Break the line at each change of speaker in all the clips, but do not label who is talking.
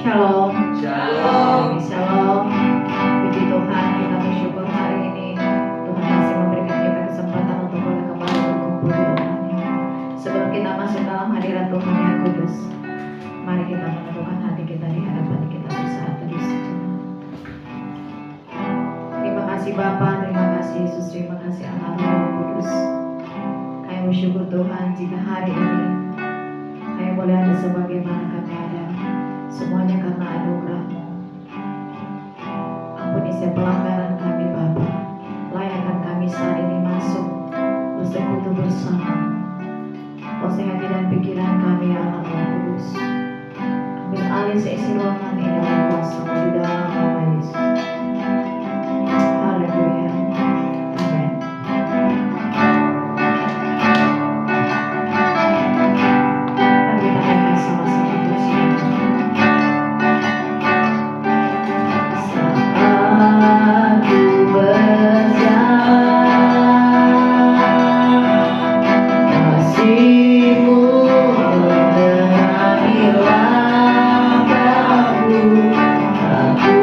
Shalom.
Shalom.
Shalom. Puji Tuhan, kita bersyukur hari ini Tuhan masih memberikan kita kesempatan untuk boleh kembali berkumpul di rumahnya. Sebelum kita masuk dalam hadirat Tuhan yang kudus, mari kita menundukkan hati kita di hadapan kita bersaat teduh sejenak. Terima kasih Bapa, terima kasih Yesus, terima kasih Anak Roh Kudus. Kami bersyukur Tuhan jika hari ini kami boleh ada sebagaimana kami ada, semuanya karena anugerah-Mu. Ampuni setiap pelanggaran kami Bapa, layakkan kami saat ini masuk bersekutu bersama. Kuasai hati dan pikiran kami ya Anak Roh Kudus. Ambil alih seisi ruangan ini dalam kuasa di dalam nama Yesus. Haleluya. Amin. Mari kita nyanyi sama-sama bersama. Saat ku berjalan, kasih-Mu menerangi langkahku. Aku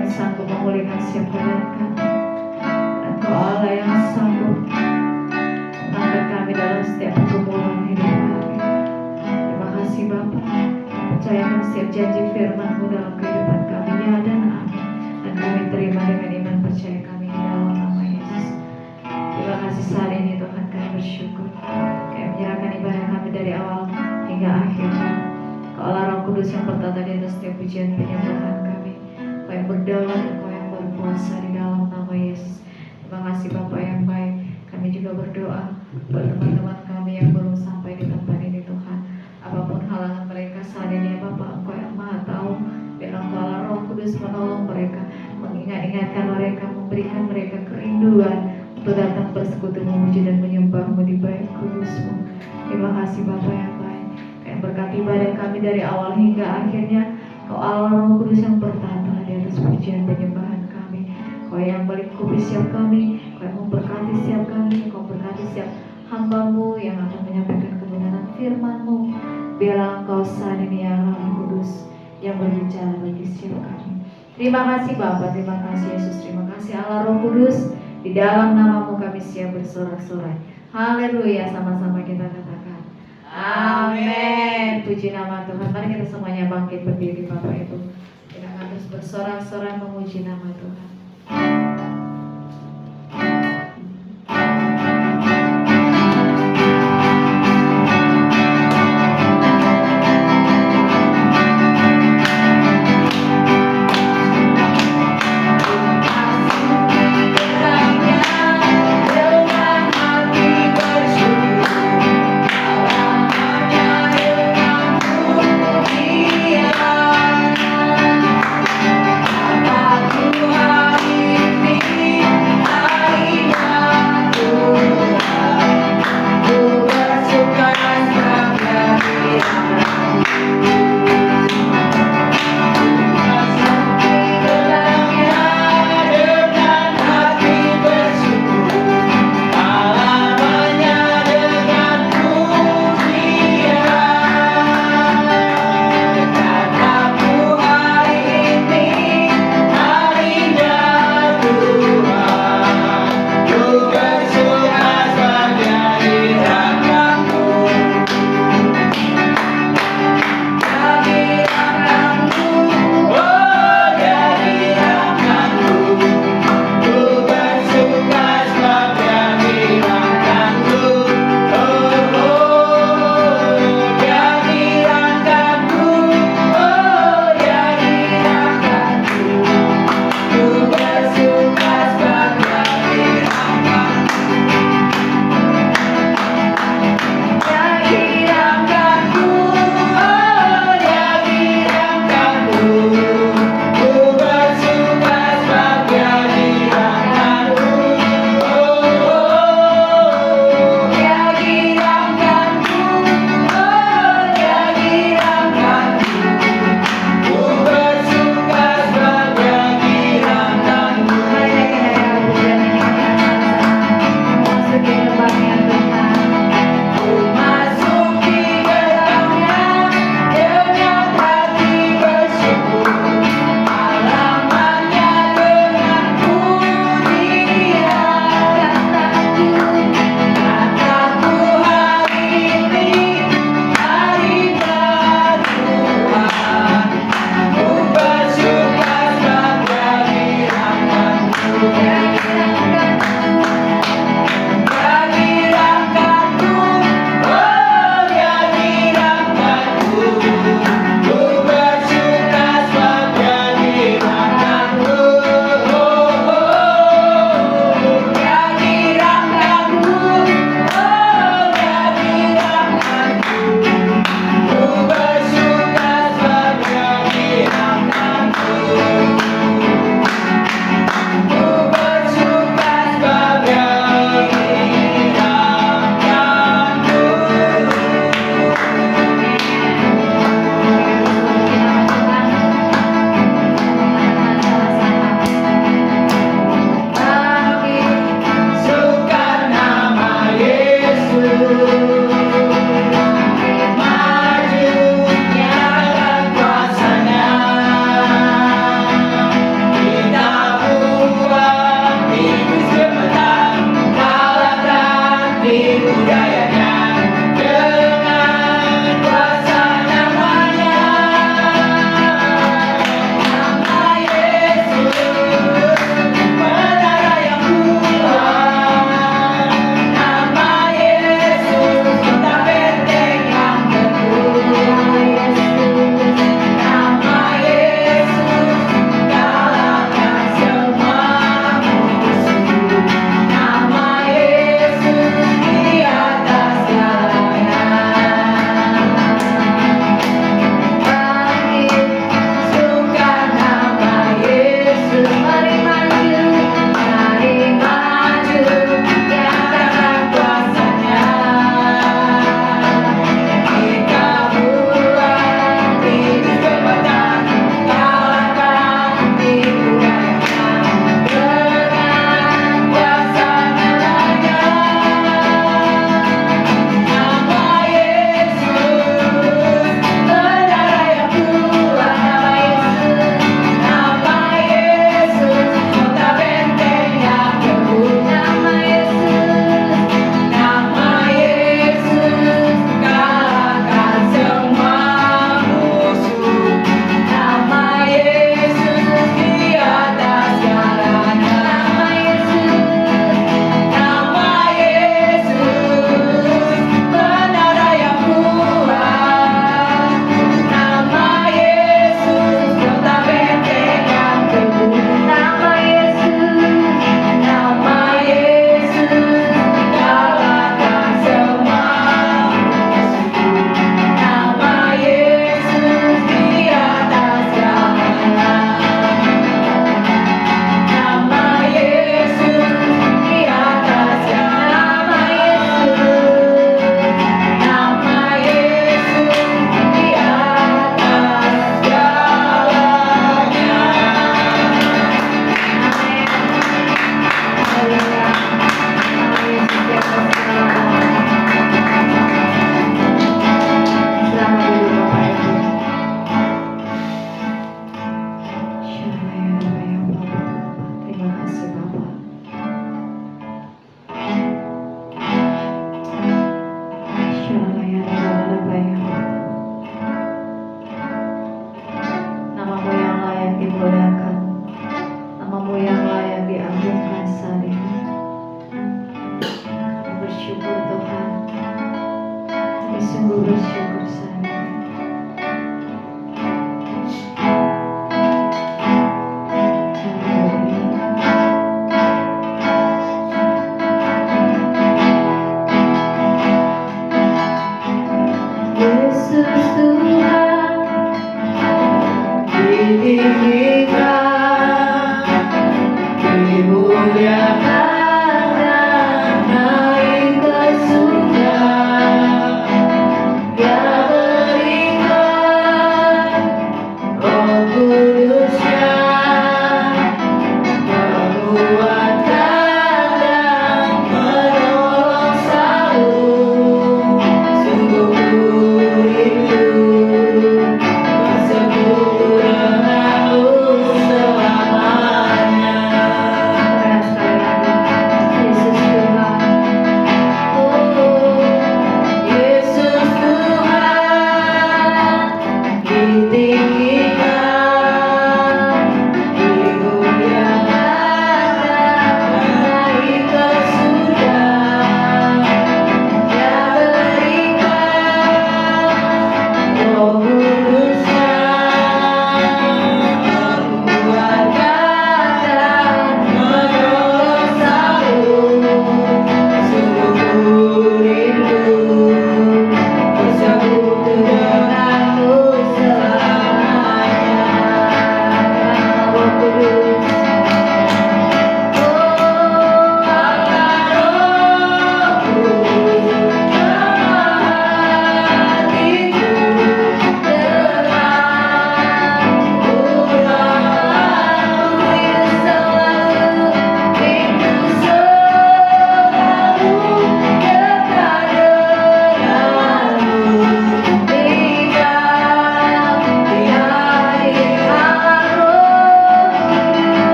yang sanggup memulihkan setiap keadaan kami. Engkau Allah yang sanggup mengangkat kami dalam setiap pergumulan hidup kami. Terima kasih Bapa. Percayakan setiap janji firman-Mu dalam kehidupan kami, ya dan amin. Dan kami terima dengan iman percaya kami di dalam nama Yesus. Terima kasih saat ini Tuhan, kami bersyukur. Kami menyerahkan ibadah kami dari awal hingga akhir. Kau Allah Roh Kudus yang bertata di atas setiap pujian penyembahan kami. Kau yang berdaulat, Kau yang berkuasa di dalam nama Yesus. Terima kasih Bapa yang baik. Kami juga berdoa buat teman-teman kami yang belum sampai di tempat ini Tuhan. Apapun halangan mereka saat ini ya Bapa, Engkau yang Maha Tahu. Biar Engkau Allah Roh Kudus menolong mereka, mengingat-ingatkan mereka, memberikan mereka kerinduan untuk datang bersekutu memuji dan menyembah-Mu di bait kudus-Mu. Terima kasih Bapa yang baik. Yang berkati ibadah kami dari awal hingga akhirnya. Kau Allah Roh Kudus yang bertata di atas pujian penyembahan kami. Kau yang melingkupi setiap kami, Kau yang memberkati setiap kami, Kau berkati setiap hamba-Mu yang akan menyampaikan kebenaran firman-Mu. Biarlah Engkau saat ini ya Roh Kudus yang berbicara bagi setiap kami. Terima kasih Bapa, terima kasih Yesus, terima kasih Allah Roh Kudus. Di dalam nama-Mu kami siap bersorak-sorai. Haleluya, sama-sama kita katakan amin. Puji nama Tuhan. Mari kita semuanya bangkit berdiri Bapak Ibu. Kita akan terus bersorak-sorai memuji nama Tuhan.
Tuhan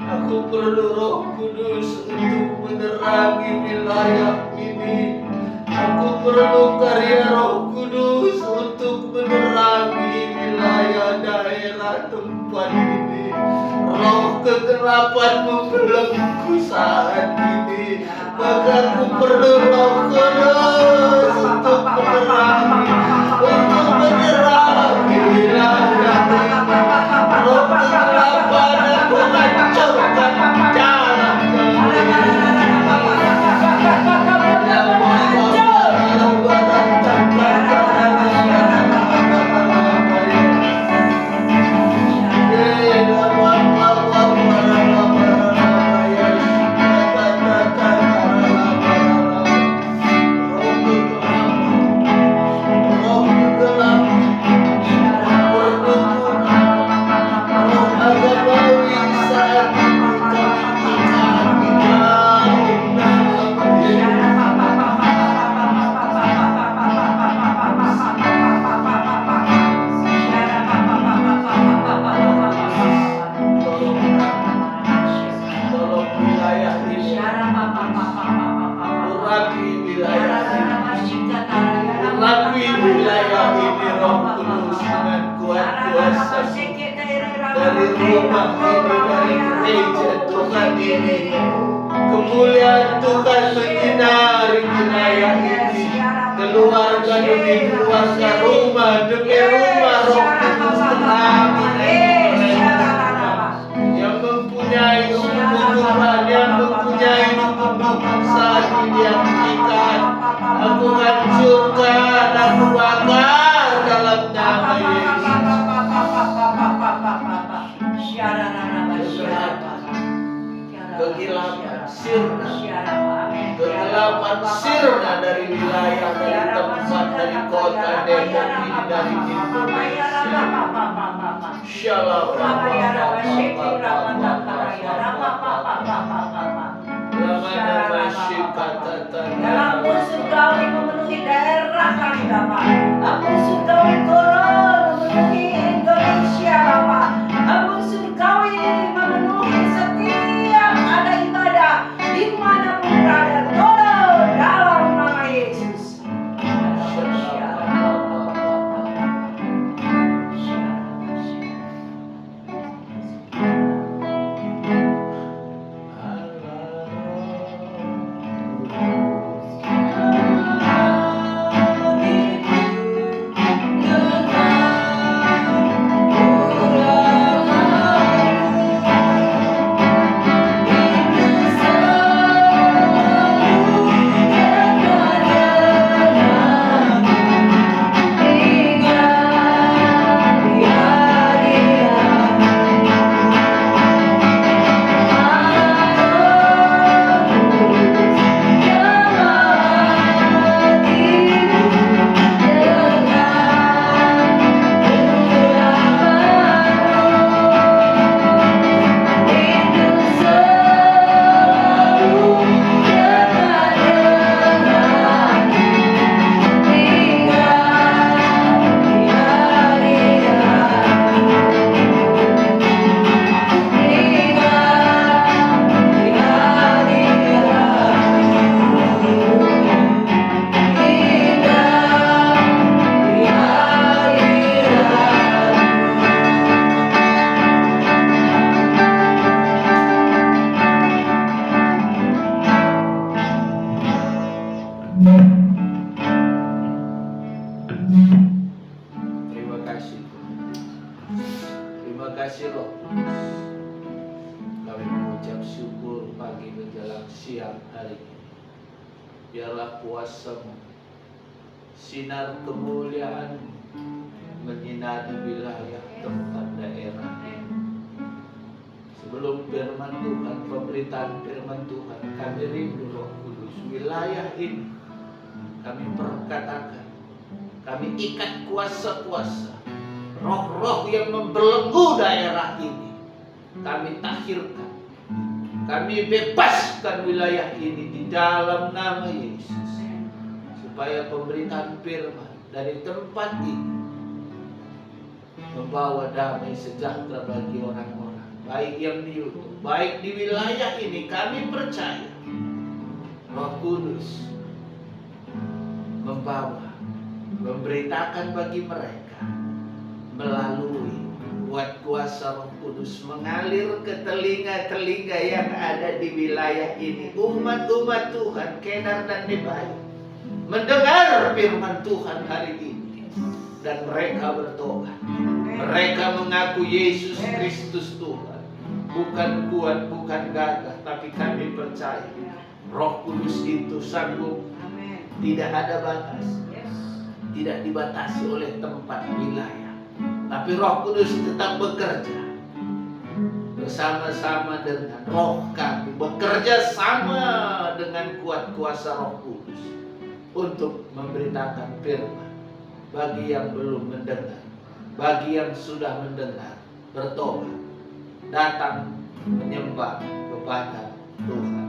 Aku perlu Roh Kudus untuk menerangi wilayah ini. Aku perlu karya Roh Kudus untuk menerangi wilayah daerah tempat ini. Roh kegelapan membelenggu saat ini, maka aku perlu Roh Kudus untuk menerangi wilayah ini. Roh kegelapan aku hancurkan jalan kemuliaan Tuhan menyinari wilayah ini, keluarga demi keluarga, rumah demi rumah. Roh Kudus terangi yang kegelapan sirna, kegelapan sirna dari wilayah, dari tempat, dari kota Depok ini, dari Indonesia. Shalom.
Ampun surgawi memenuhi daerah kami Bapak. Ampun surgawi turun memenuhi Indonesia Bapak. Ampun surgawi memenuhi setiap ada ibadah dimanapun berada. Tolong dalam nama Yesus.
Terima kasih. Terima kasih Roh Kudus. Kami mengucap syukur pagi menjelang siang hari ini. Biarlah kuasa-Mu, sinar kemuliaan menyinari wilayah tempat daerah ini. Sebelum firman Tuhan, pemberitaan firman Tuhan, kami rindu Roh Kudus wilayah ini. Kami perkatakan, kami ikat kuasa-kuasa roh-roh yang membelenggu daerah ini. Kami takhirkan, kami bebaskan wilayah ini di dalam nama Yesus, supaya pemberitaan firman dari tempat ini membawa damai sejahtera bagi orang-orang, baik yang di YouTube, baik di wilayah ini. Kami percaya Roh Kudus membawa, memberitakan bagi mereka melalui kuat kuasa Roh Kudus mengalir ke telinga-telinga yang ada di wilayah ini. Umat-umat Tuhan, Kenar dan Nebai, mendengar firman Tuhan hari ini dan mereka bertobat. Mereka mengaku Yesus Kristus Tuhan. Bukan kuat, bukan gagah, tapi kami percaya Roh Kudus itu sanggup. Tidak ada batas, tidak dibatasi oleh tempat wilayah, tapi Roh Kudus tetap bekerja bersama-sama dengan roh kami, bekerja sama dengan kuat kuasa Roh Kudus untuk memberitakan firman bagi yang belum mendengar, bagi yang sudah mendengar, bertobat, datang menyembah kepada Tuhan.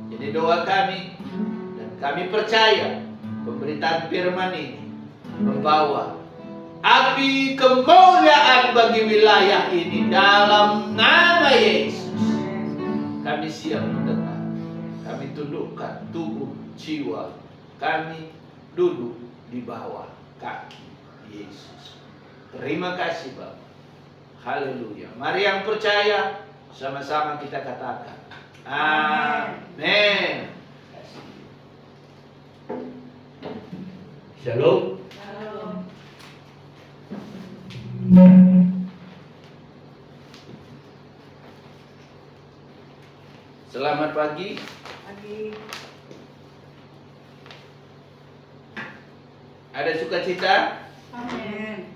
Jadi doa kami, kami percaya pemberitaan firman ini membawa api kemuliaan bagi wilayah ini dalam nama Yesus. Kami siap mendengar. Kami tundukkan tubuh, jiwa kami duduk di bawah kaki Yesus. Terima kasih Bapak. Haleluya. Mari yang percaya sama-sama kita katakan amin. Shalom. Selamat pagi. Ada sukacita?
Amin.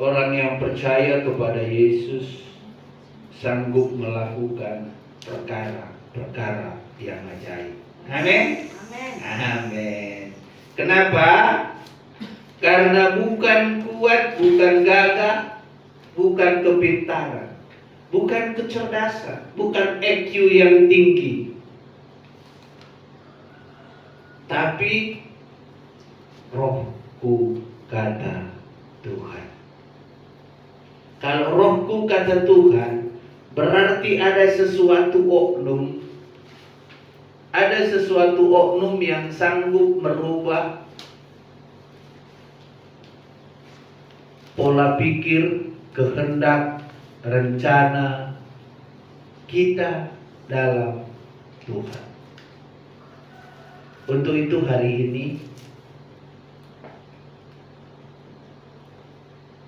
Orang yang percaya kepada Yesus sanggup melakukan perkara-perkara yang ajaib. Amin.
Amin.
Amin. Kenapa? Karena bukan kuat, bukan gagah, bukan kepintaran, bukan kecerdasan, bukan IQ yang tinggi, tapi rohku, kata Tuhan. Kalau rohku, kata Tuhan, berarti ada sesuatu oknum. Ada sesuatu oknum yang sanggup merubah pola pikir, kehendak, rencana kita dalam Tuhan. Untuk itu hari ini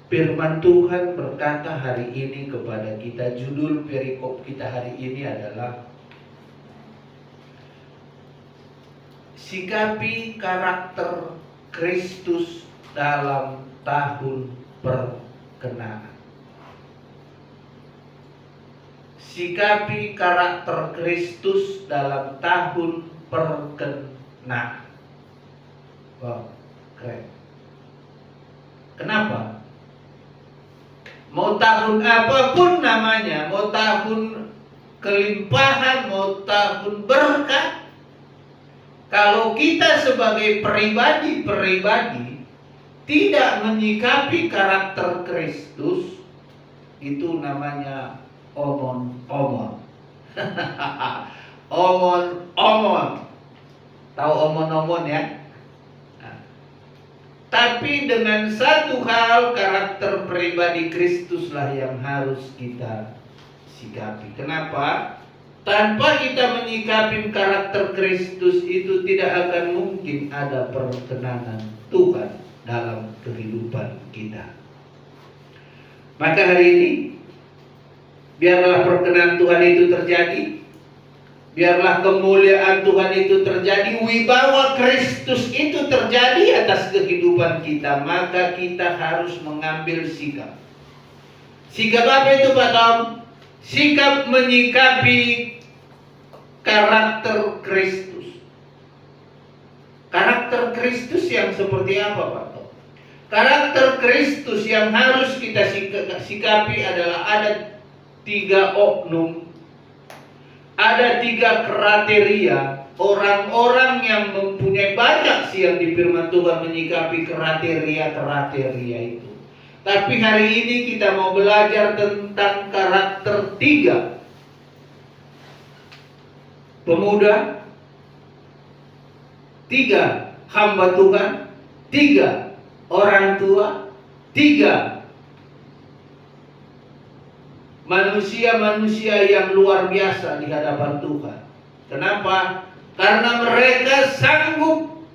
firman Tuhan berkata hari ini kepada kita, judul perikop kita hari ini adalah sikapi karakter Kristus dalam tahun perkenaan. Sikapi karakter Kristus dalam tahun perkenaan. Wow, keren. Kenapa? Mau tahun apapun namanya, mau tahun kelimpahan, mau tahun berkah, kalau kita sebagai pribadi tidak menyikapi karakter Kristus, itu namanya omon-omon. Omon-omon. Tahu omon-omon ya? Tapi dengan satu hal, karakter pribadi Kristuslah yang harus kita sikapi. Kenapa? Tanpa kita menyikapi karakter Kristus itu tidak akan mungkin ada perkenanan Tuhan dalam kehidupan kita. Maka hari ini biarlah perkenan Tuhan itu terjadi. Biarlah kemuliaan Tuhan itu terjadi, wibawa Kristus itu terjadi atas kehidupan kita. Maka kita harus mengambil sikap. Sikap apa itu Pak Tom? Sikap menyikapi karakter Kristus. Karakter Kristus yang seperti apa Pak Tom? Karakter Kristus yang harus kita sikapi adalah ada 3 oknum. Ada 3 kriteria orang-orang yang mempunyai banyak sih yang di firman Tuhan menyikapi kriteria itu. Tapi hari ini kita mau belajar tentang karakter 3 pemuda, 3 hamba Tuhan, 3 orang tua, 3 manusia-manusia yang luar biasa di hadapan Tuhan. Kenapa? Karena mereka sanggup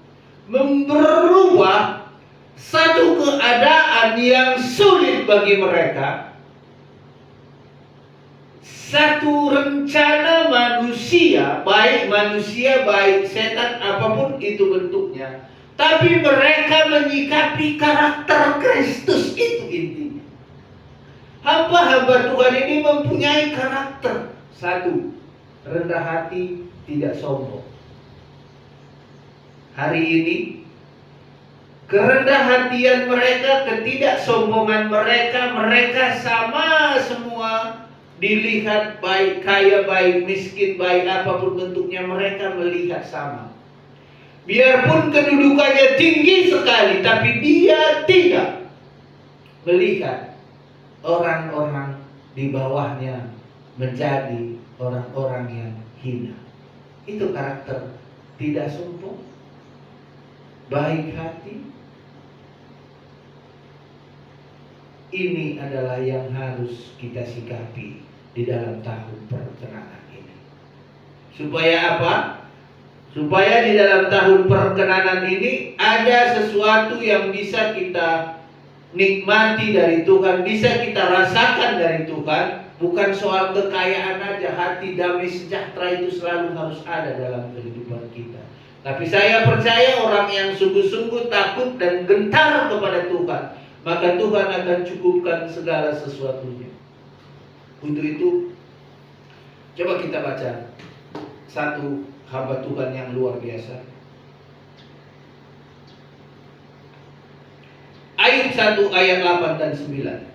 merubah satu keadaan yang sulit bagi mereka, satu rencana manusia, baik setan apapun itu bentuknya, tapi mereka menyikapi karakter Kristus. Itu intinya. Hamba-hamba Tuhan ini mempunyai karakter. 1, rendah hati, tidak sombong. Hari ini kerendah hatian mereka, ketidaksombongan mereka sama semua dilihat, baik kaya, baik miskin, baik apapun bentuknya, mereka melihat sama. Biarpun kedudukannya tinggi sekali, tapi dia tidak melihat orang-orang di bawahnya menjadi orang-orang yang hina. Itu karakter tidak sombong, baik hati. Ini adalah yang harus kita sikapi di dalam tahun perkenanan ini. Supaya apa? Supaya di dalam tahun perkenanan ini ada sesuatu yang bisa kita nikmati dari Tuhan, bisa kita rasakan dari Tuhan. Bukan soal kekayaan aja, hati damai sejahtera itu selalu harus ada dalam kehidupan kita. Tapi saya percaya orang yang sungguh-sungguh takut dan gentar kepada Tuhan, maka Tuhan akan cukupkan segala sesuatunya. Untuk itu, coba kita baca satu hamba Tuhan yang luar biasa. Ayub 1 ayat 8 dan 9.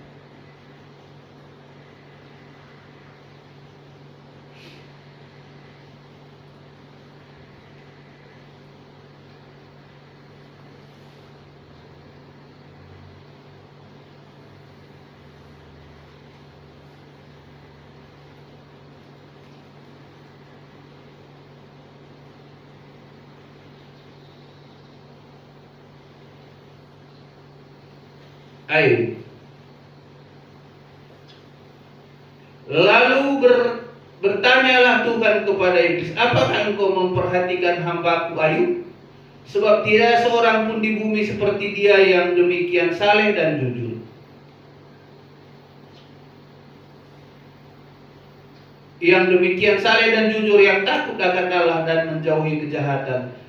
Ayub. Lalu bertanyalah Tuhan kepada iblis, apakah engkau memperhatikan hambaku Ayub? Sebab tidak seorang pun di bumi seperti dia yang demikian saleh dan jujur. Yang demikian saleh dan jujur, yang takut akan Allah dan menjauhi kejahatan.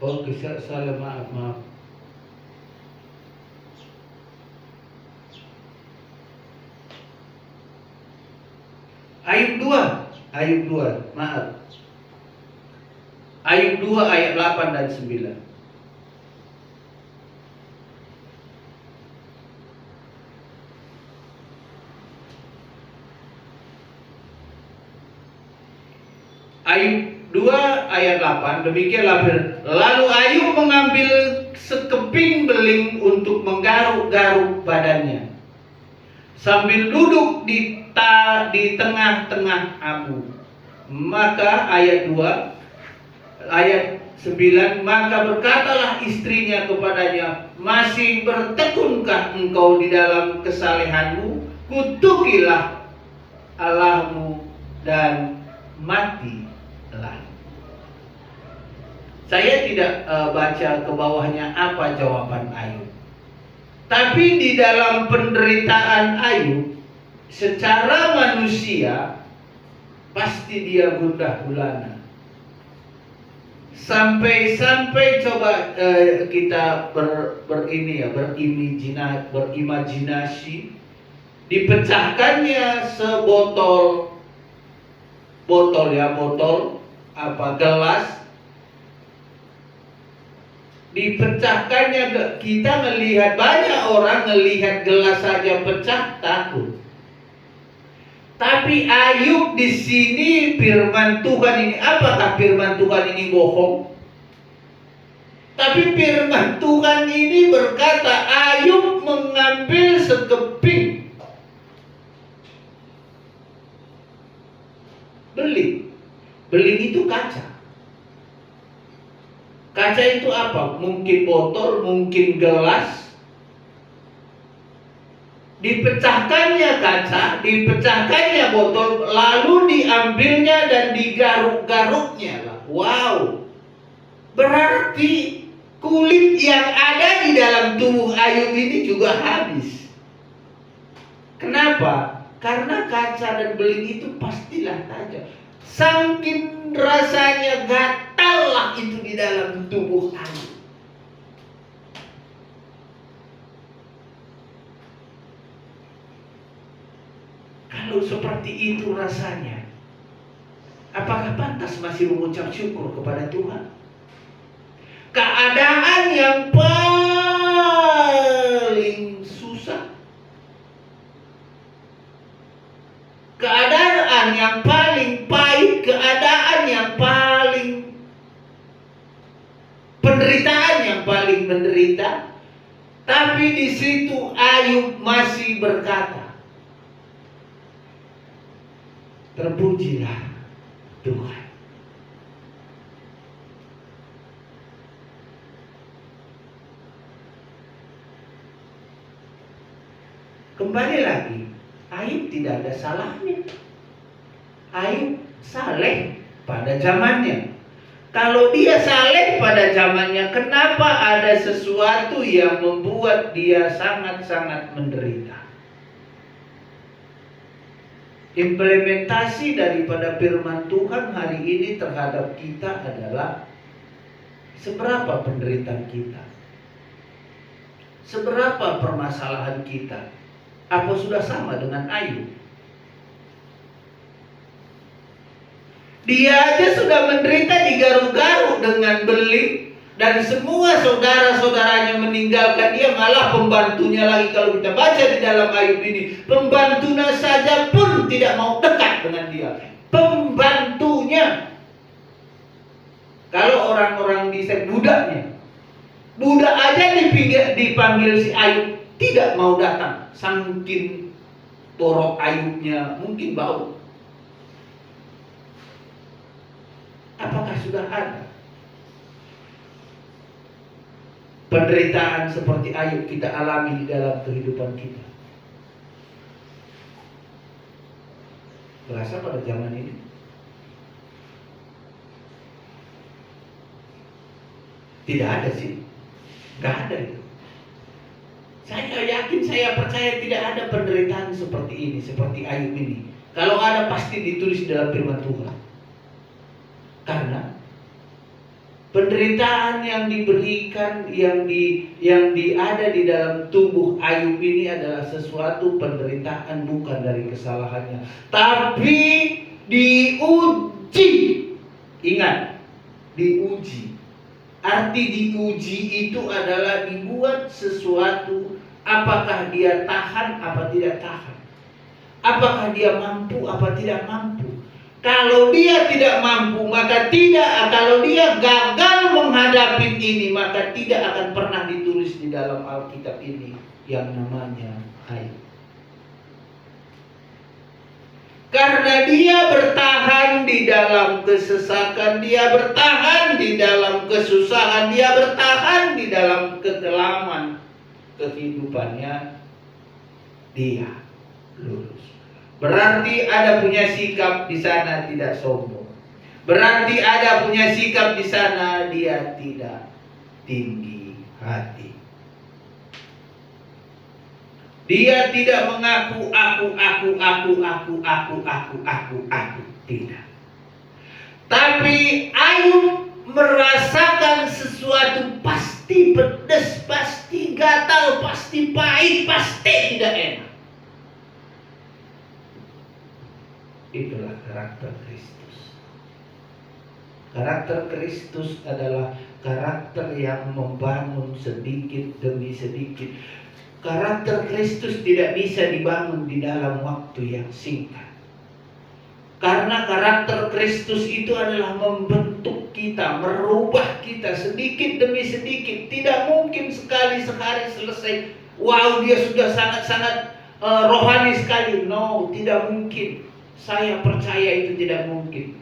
Oh, salah, maaf. Ayub 2, maaf. Ayub 2 ayat 8 dan 9. Ayub 2 ayat 8, demikianlah lalu Ayub mengambil sekeping beling untuk menggaruk-garuk badannya sambil duduk di tengah-tengah abu. Maka ayat 2 ayat 9, maka berkatalah istrinya kepadanya, masih bertekunkah engkau di dalam kesalehanmu? Kutukilah Allahmu dan matilah. Saya tidak baca ke bawahnya apa jawaban Ayub. Tapi di dalam penderitaan Ayub, secara manusia pasti dia gundah gulana. Sampai coba kita berimajinasi, dipecahkannya sebotol gelas, dipecahkannya. Kita melihat banyak orang melihat gelas saja pecah takut. Tapi Ayub di sini firman Tuhan ini, apakah firman Tuhan ini bohong? Tapi firman Tuhan ini berkata Ayub mengambil sekeping beling. Beling itu kaca. Kaca itu apa? Mungkin botol, mungkin gelas. Dipecahkannya kaca, dipecahkannya botol, lalu diambilnya dan digaruk-garuknya. Wow. Berarti kulit yang ada di dalam tubuh Ayub ini juga habis. Kenapa? Karena kaca dan beling itu pastilah tajam. Saking rasanya gatal lah itu di dalam tubuh Ayub. Kalau seperti itu rasanya, apakah pantas masih mengucap syukur kepada Tuhan? Keadaan yang paling susah, keadaan yang paling pahit, keadaan yang paling penderitaan yang paling menderita, tapi di situ Ayub masih berkata, terpujilah Tuhan. Kembali lagi, Ayub tidak ada salahnya. Ayub saleh pada zamannya. Kalau dia saleh pada zamannya, kenapa ada sesuatu yang membuat dia sangat-sangat menderita? Implementasi daripada firman Tuhan hari ini terhadap kita adalah seberapa penderitaan kita, seberapa permasalahan kita. Apa sudah sama dengan Ayub? Dia aja sudah menderita digaruk-garuk dengan beling, dan semua saudara-saudaranya meninggalkan dia, malah pembantunya lagi. Kalau kita baca di dalam Ayub ini, pembantunya saja pun tidak mau dekat dengan dia. Pembantunya. Kalau orang-orang di budaknya, budak aja dipanggil si Ayub, tidak mau datang. Saking borok Ayubnya, mungkin bau. Apakah sudah ada penderitaan seperti Ayub kita alami di dalam kehidupan kita? Berasa pada zaman ini? Tidak ada sih. Gak ada itu. Saya yakin, saya percaya tidak ada penderitaan seperti ini, seperti Ayub ini. Kalau ada pasti ditulis dalam firman Tuhan. Karena penderitaan yang diberikan, yang ada di dalam tubuh Ayub ini adalah sesuatu penderitaan bukan dari kesalahannya, tapi diuji. Ingat, diuji. Arti diuji itu adalah dibuat sesuatu, apakah dia tahan apa tidak tahan, apakah dia mampu apa tidak mampu. Kalau dia tidak mampu, maka tidak. Kalau dia gagal menghadapi ini, maka tidak akan pernah ditulis di dalam Alkitab ini yang namanya Ayub. Karena dia bertahan di dalam kesesakan, dia bertahan di dalam kesusahan, dia bertahan di dalam kekelaman kehidupannya, dia lurus. Berarti ada punya sikap di sana tidak sombong. Berarti ada punya sikap di sana dia tidak tinggi hati. Dia tidak mengaku aku, tidak. Tapi Ayub merasakan sesuatu, pasti pedas, pasti gatal, pasti pahit, pasti tidak enak. Itulah karakter Kristus. Karakter Kristus adalah karakter yang membangun sedikit demi sedikit. Karakter Kristus tidak bisa dibangun di dalam waktu yang singkat. Karena karakter Kristus itu adalah membentuk kita, merubah kita sedikit demi sedikit. Tidak mungkin sehari selesai. Wow, dia sudah sangat-sangat rohani sekali. No, tidak mungkin. Saya percaya itu tidak mungkin.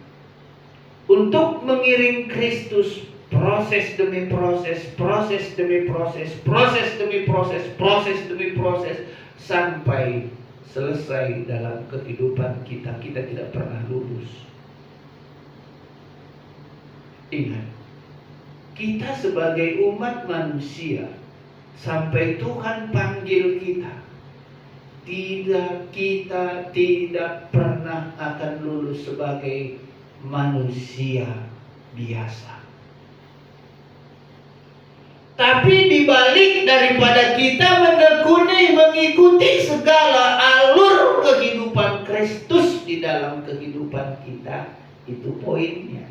Untuk mengiring Kristus, proses demi proses, proses demi proses, proses demi proses, proses demi proses, sampai selesai dalam kehidupan kita. Kita tidak pernah lulus. Ingat, kita sebagai umat manusia, sampai Tuhan panggil kita, kita tidak pernah akan lulus sebagai manusia biasa. Tapi dibalik daripada kita menekuni, mengikuti segala alur kehidupan Kristus di dalam kehidupan kita, itu poinnya.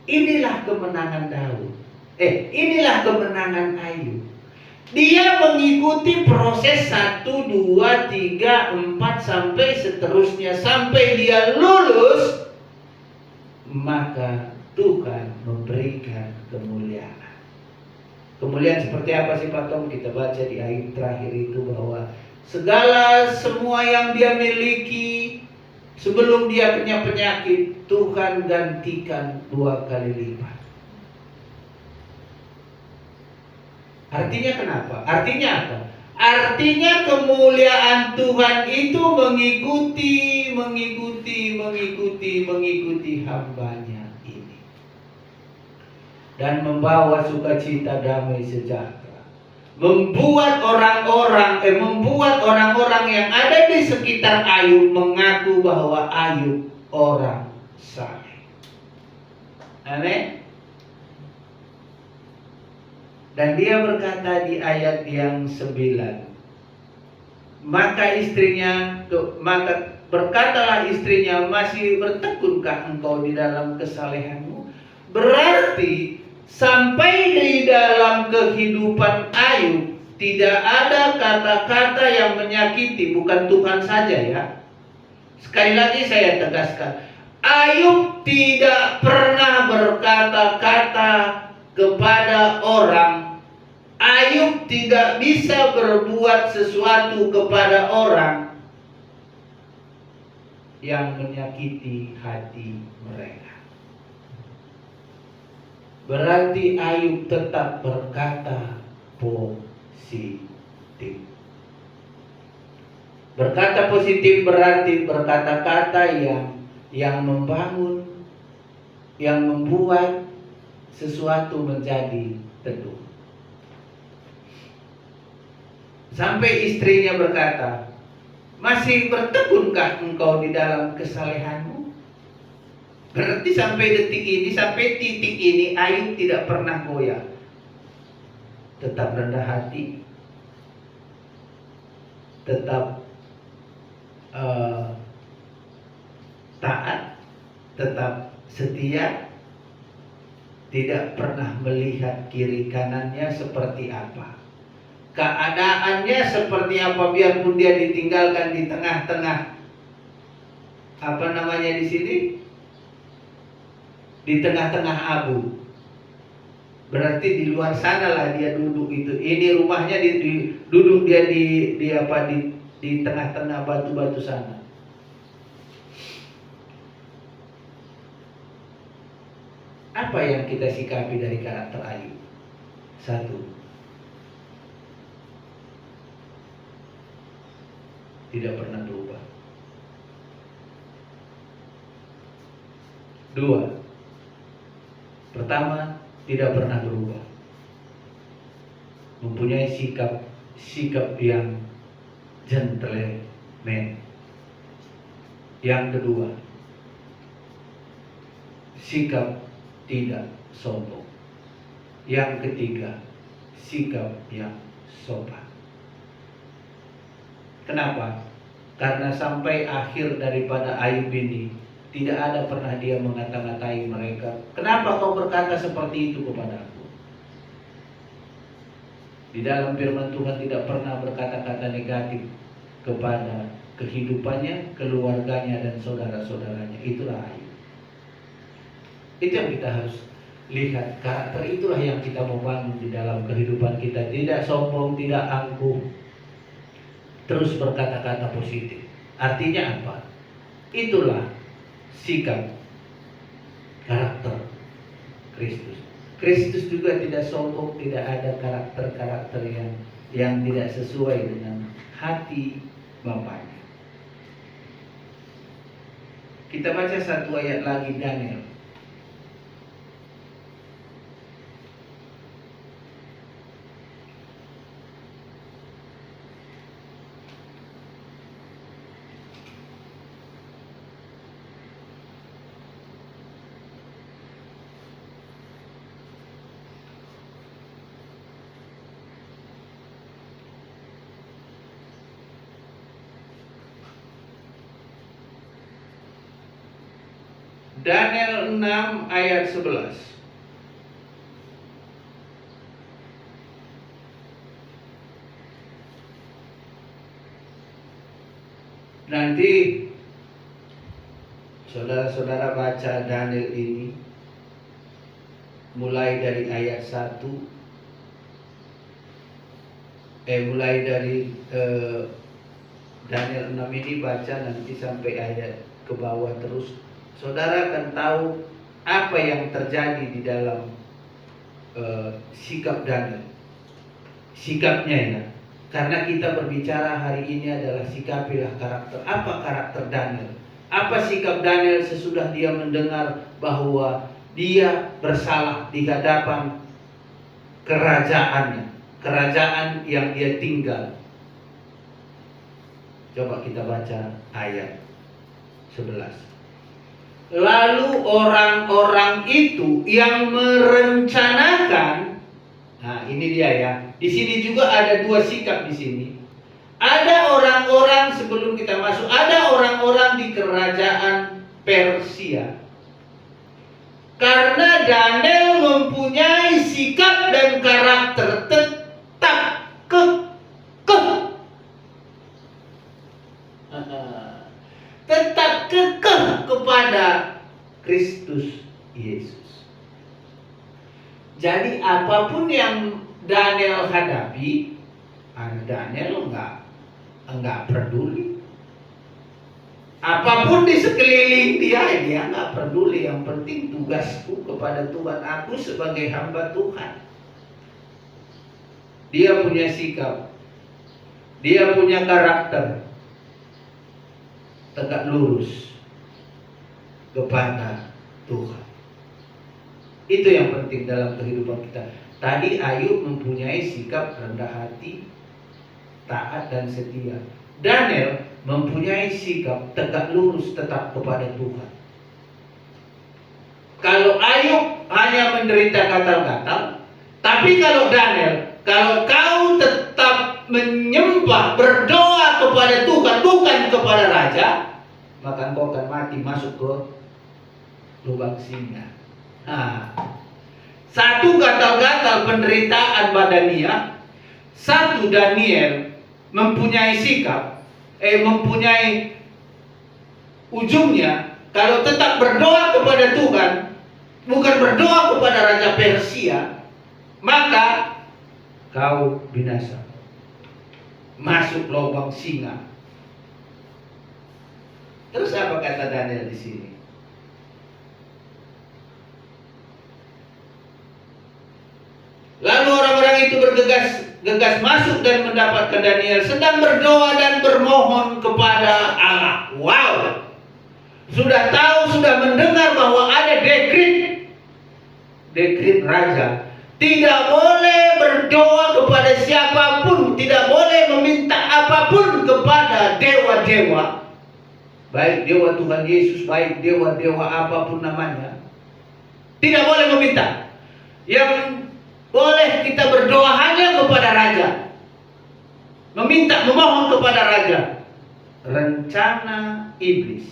Inilah kemenangan Daud. Inilah kemenangan Ayub. Dia mengikuti proses 1, 2, 3, 4 sampai seterusnya, sampai dia lulus, maka Tuhan memberikan kemuliaan. Kemuliaan seperti apa sih Pak Tom? Kita baca di ayat terakhir itu bahwa semua yang dia miliki sebelum dia punya penyakit, Tuhan gantikan 2 kali lipat. Artinya kenapa? Artinya apa? Artinya kemuliaan Tuhan itu mengikuti hambanya ini. dan membawa sukacita, damai, sejahtera. Membuat orang-orang yang ada di sekitar Ayub mengaku bahwa Ayub orang saleh. Amin. Dan dia berkata di ayat yang 9, maka berkatalah istrinya, masih bertekunkah engkau di dalam kesalehanmu? Berarti sampai di dalam kehidupan Ayub tidak ada kata-kata yang menyakiti. Bukan Tuhan saja ya. Sekali lagi saya tegaskan, Ayub tidak pernah berkata-kata kepada orang. Ayub tidak bisa berbuat sesuatu kepada orang yang menyakiti hati mereka. Berarti Ayub tetap berkata positif. Berkata positif berarti berkata-kata yang membangun, yang membuat sesuatu menjadi teduh. Sampai istrinya berkata, masih bertekunkah engkau di dalam kesalehanmu? Berarti sampai detik ini, sampai titik ini Ayub tidak pernah goyah. Tetap rendah hati, tetap taat, tetap setia, tidak pernah melihat kiri kanannya seperti apa, keadaannya seperti apa, biarpun dia ditinggalkan di tengah-tengah di sini, di tengah-tengah abu. Berarti di luar sana lah dia duduk itu. Ini rumahnya duduk dia di tengah-tengah batu-batu sana. Apa yang kita sikapi dari karakter Ayub? Satu, tidak pernah berubah. Dua, pertama, tidak pernah berubah. Mempunyai sikap yang gentleman. Yang kedua, sikap tidak sombong. Yang ketiga, sikap yang sopan. Kenapa? Karena sampai akhir daripada Ayub ini tidak ada pernah dia mengata-ngatai mereka. Kenapa kau berkata seperti itu kepadaku? Di dalam firman Tuhan tidak pernah berkata-kata negatif kepada kehidupannya, keluarganya, dan saudara-saudaranya. Itulah Ayub. Itu yang kita harus lihat. Karakter itulah yang kita mau bangun di dalam kehidupan kita. Tidak sombong, tidak angkuh, terus berkata-kata positif. Artinya apa? Itulah sikap karakter Kristus. Kristus juga tidak sombong, tidak ada karakter-karakter yang tidak sesuai dengan hati Bapaknya. Kita baca satu ayat lagi, Daniel. Daniel 6 ayat 11. Nanti saudara-saudara baca Daniel ini mulai dari ayat 1, mulai dari Daniel 6 ini baca nanti sampai ayat ke bawah terus. Saudara akan tahu apa yang terjadi di dalam sikap Daniel. Sikapnya ya. Karena kita berbicara hari ini adalah sikapilah karakter. Apa karakter Daniel? Apa sikap Daniel sesudah dia mendengar bahwa dia bersalah di hadapan kerajaannya, kerajaan yang dia tinggal. Coba kita baca ayat 11. Lalu orang-orang itu yang merencanakan, nah ini dia ya. Di sini juga ada dua sikap di sini. Ada orang-orang sebelum kita masuk, ada orang-orang di kerajaan Persia. Karena Daniel mempunyai sikap dan karakter tetap kekeh kepada Kristus Yesus. Jadi apapun yang Daniel hadapi, Daniel enggak peduli. Apapun di sekeliling dia enggak peduli. Yang penting tugasku kepada Tuhan, aku sebagai hamba Tuhan. Dia punya sikap, dia punya karakter tegak lurus kepada Tuhan. Itu yang penting dalam kehidupan kita. Tadi Ayub mempunyai sikap rendah hati, taat dan setia. Daniel mempunyai sikap tegak lurus tetap kepada Tuhan. Kalau Ayub hanya menderita gatal-gatal, tapi kalau Daniel, kalau kau tetap menyembah, berdoa kepada Tuhan, bukan kepada raja, maka kau akan mati masuk ke lubang singa. Nah, satu gatal-gatal penderitaan badania, satu Daniel mempunyai sikap, mempunyai ujungnya. Kalau tetap berdoa kepada Tuhan, bukan berdoa kepada Raja Persia, maka kau binasa, masuk lubang singa. Terus apa kata Daniel di sini? Lalu orang-orang itu bergegas masuk dan mendapatkan Daniel sedang berdoa dan bermohon kepada Allah. Wow. Sudah tahu, sudah mendengar bahwa ada dekrit raja. Tidak boleh berdoa kepada siapapun, tidak boleh meminta apapun kepada dewa-dewa. Baik dewa Tuhan Yesus, baik dewa-dewa apapun namanya. Tidak boleh meminta. Yang boleh kita berdoa hanya kepada raja. Memohon kepada raja. Rencana iblis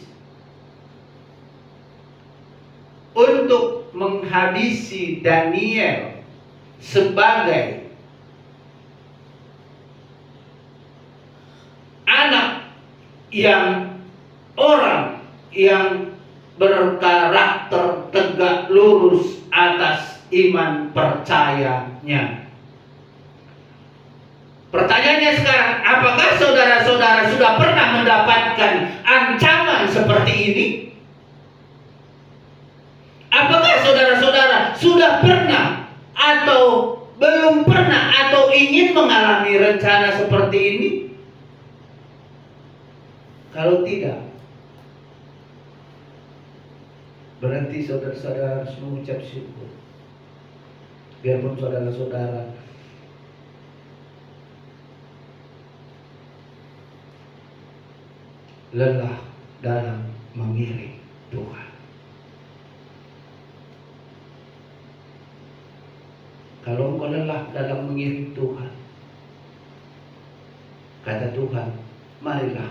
untuk menghabisi Daniel sebagai anak orang yang berkarakter tegak lurus atas iman percayanya. Pertanyaannya sekarang, apakah saudara-saudara sudah pernah mendapatkan ancaman seperti ini? Apakah saudara-saudara sudah pernah atau belum pernah atau ingin mengalami rencana seperti ini? Kalau tidak, berarti saudara-saudara harus mengucap syukur. Biarpun saudara-saudara lelah dalam mengiring Tuhan. Kalau engkau lelah dalam mengiring Tuhan, kata Tuhan, marilah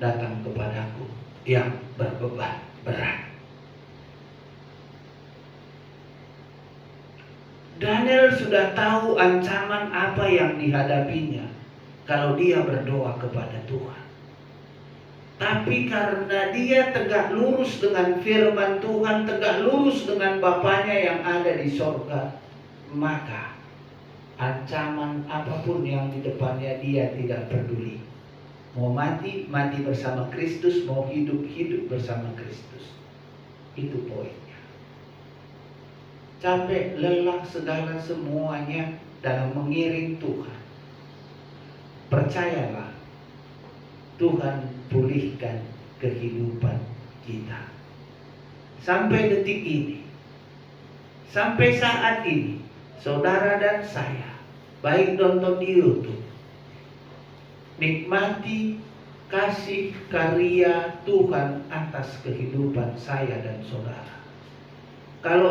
datang kepadaku yang berbeban berat. Daniel sudah tahu ancaman apa yang dihadapinya kalau dia berdoa kepada Tuhan. Tapi karena dia tegak lurus dengan firman Tuhan, tegak lurus dengan Bapaknya yang ada di sorga, maka ancaman apapun yang di depannya dia tidak peduli. Mau mati, mati bersama Kristus. Mau hidup, hidup bersama Kristus. Itu poinnya. Capek, lelah, segala semuanya dalam mengiring Tuhan. Percayalah, Tuhan pulihkan kehidupan kita. Sampai detik ini, Sampai saat ini, saudara dan saya, baik nonton di YouTube, nikmati kasih karya Tuhan atas kehidupan saya dan saudara. Kalau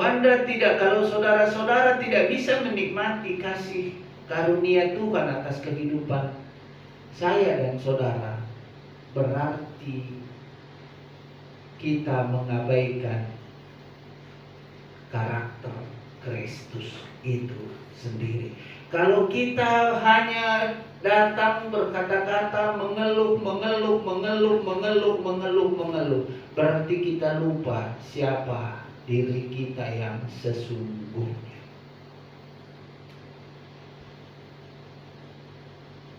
saudara-saudara tidak bisa menikmati kasih karunia Tuhan atas kehidupan saya dan saudara, berarti kita mengabaikan karakter Kristus itu sendiri. Kalau kita hanya datang berkata-kata, mengeluh, berarti kita lupa siapa diri kita yang sesungguhnya.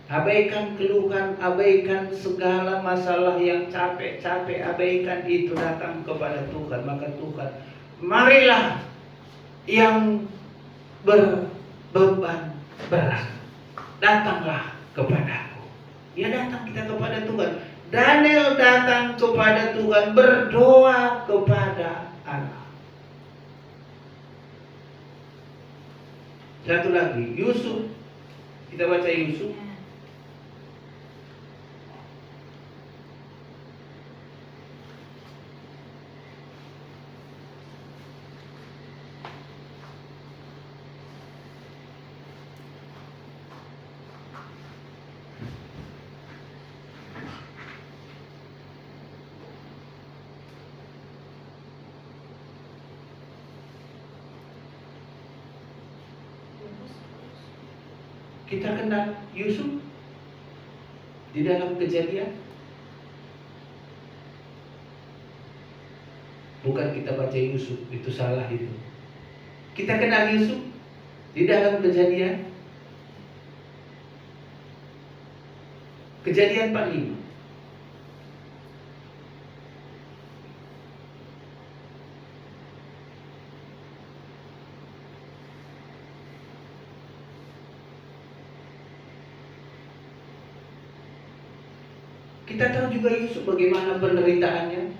Abaikan keluhan, abaikan segala masalah yang capek-capek, abaikan itu, datang kepada Tuhan. Maka Tuhan, marilah yang berbeban berat, datanglah kepadaku. Ya, datang kita kepada Tuhan. Daniel datang kepada Tuhan, berdoa kepada Allah. Satu lagi, Yusuf. Kita baca Yusuf. Kita kenal Yusuf di dalam Kejadian. Bukan kita baca Yusuf, itu salah itu. Kita kenal Yusuf di dalam Kejadian. Kejadian 45. Kita tahu juga Yusuf bagaimana penderitaannya.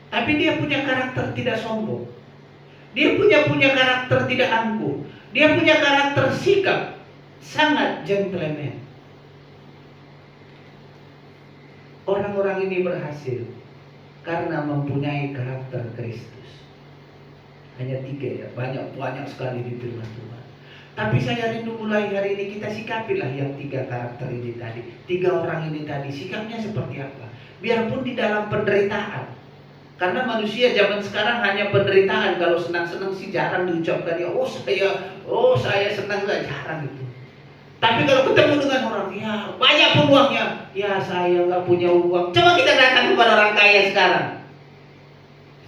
Tapi dia punya karakter tidak sombong. Dia punya karakter tidak angkuh. Dia punya karakter sikap sangat gentleman. Orang-orang ini berhasil karena mempunyai karakter Kristus. Hanya 3 ya, banyak sekali di firman Tuhan. Tapi saya rindu mulai hari ini kita sikapilah yang 3 karakter ini tadi. 3 orang ini tadi, sikapnya seperti apa? Biarpun di dalam penderitaan. Karena manusia zaman sekarang hanya penderitaan. Kalau senang-senang sih jarang diucapkan ya, saya senang, jarang itu. Tapi kalau ketemu dengan orang, ya banyak pun uangnya, ya saya nggak punya uang. Coba kita datang kepada orang kaya sekarang.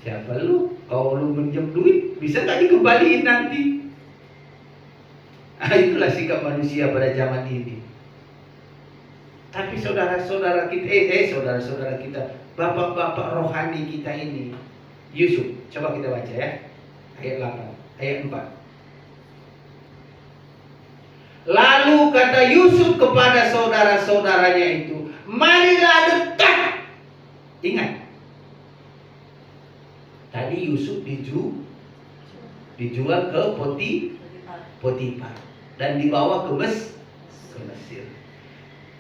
Siapa lu? Kalau lu minjem duit, bisa nggak dikembaliin nanti? Itulah sikap manusia pada zaman ini. Tapi saudara-saudara kita, bapak-bapak rohani kita ini, Yusuf, coba kita baca ya, ayat 8, ayat 4. Lalu kata Yusuf kepada saudara-saudaranya itu, marilah dekat. Ingat, tadi Yusuf dijual ke Potifar dan dibawa ke Mesir.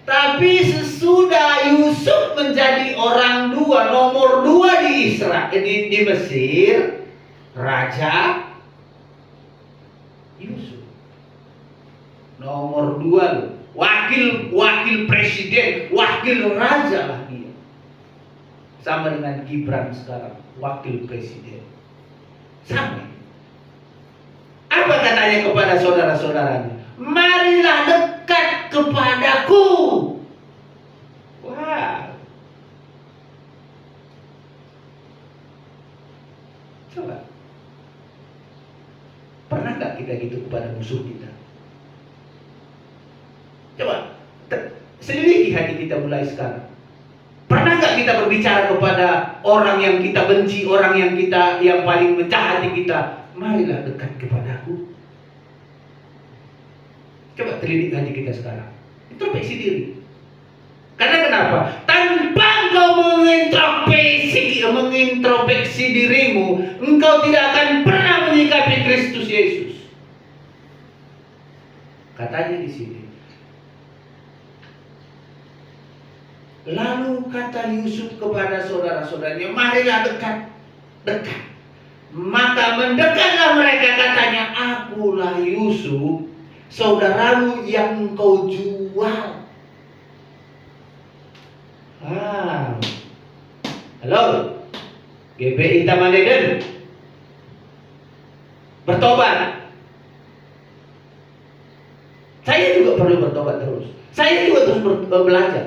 Tapi sesudah Yusuf menjadi orang nomor 2 di Israel, di Mesir, raja Yusuf nomor 2 wakil presiden, wakil raja lah dia. Sama dengan Gibran sekarang, wakil presiden. Sama. Apa katanya kepada saudara-saudaranya? Marilah dekat kepadaku. Wah. Coba. Pernah nggak kita gitu kepada musuh kita? Coba selidiki hati kita mulai sekarang. Pernah nggak kita berbicara kepada orang yang kita benci, orang yang paling menjahati kita? Marilah dekat kepadaku. Coba terlidik hati kita sekarang. Introspeksi diri. Karena kenapa? Tanpa engkau mengintrospeksi dirimu, engkau tidak akan pernah menyikapi Kristus Yesus. Katanya di sini. Lalu kata Yusuf kepada saudara-saudaranya, marilah dekat. Maka mendekatlah mereka, katanya, akulah Yusuf, saudaramu yang engkau jual. Halo, GBI Taman Eden, bertobat. Saya juga perlu bertobat terus. Saya juga terus belajar.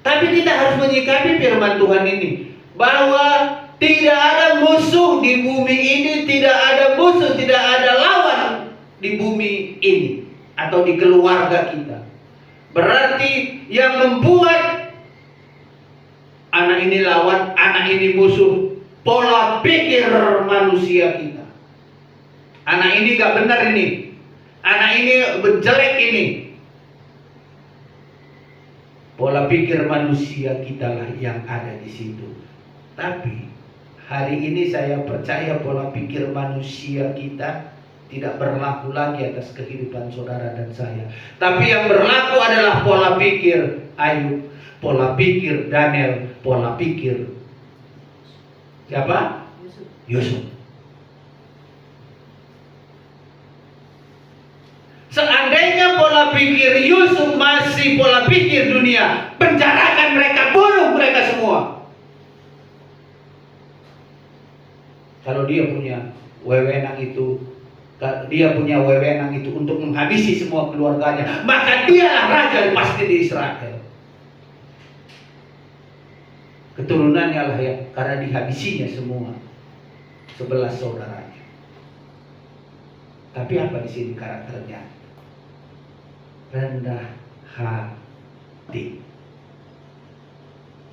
Tapi kita harus menyikapi firman Tuhan ini, bahwa tidak ada musuh di bumi ini, tidak ada musuh, tidak ada lawan di bumi ini atau di keluarga kita. Berarti yang membuat anak ini lawan, anak ini musuh, pola pikir manusia kita. Anak ini gak benar ini, anak ini jelek ini. Pola pikir manusia kita lah yang ada di situ. Tapi hari ini saya percaya pola pikir manusia kita tidak berlaku lagi atas kehidupan saudara dan saya. Tapi yang berlaku adalah pola pikir Ayub, pola pikir Daniel, pola pikir siapa? Yusuf. Seandainya pola pikir Yusuf masih pola pikir dunia, penjarakan mereka, bunuh mereka semua. Kalau dia punya wewenang itu, untuk menghabisi semua keluarganya, maka dialah raja pasti di Israel. Keturunannya lah ya, karena dihabisinya semua 11 saudaranya. Tapi apa di sini karakternya? Rendah hati.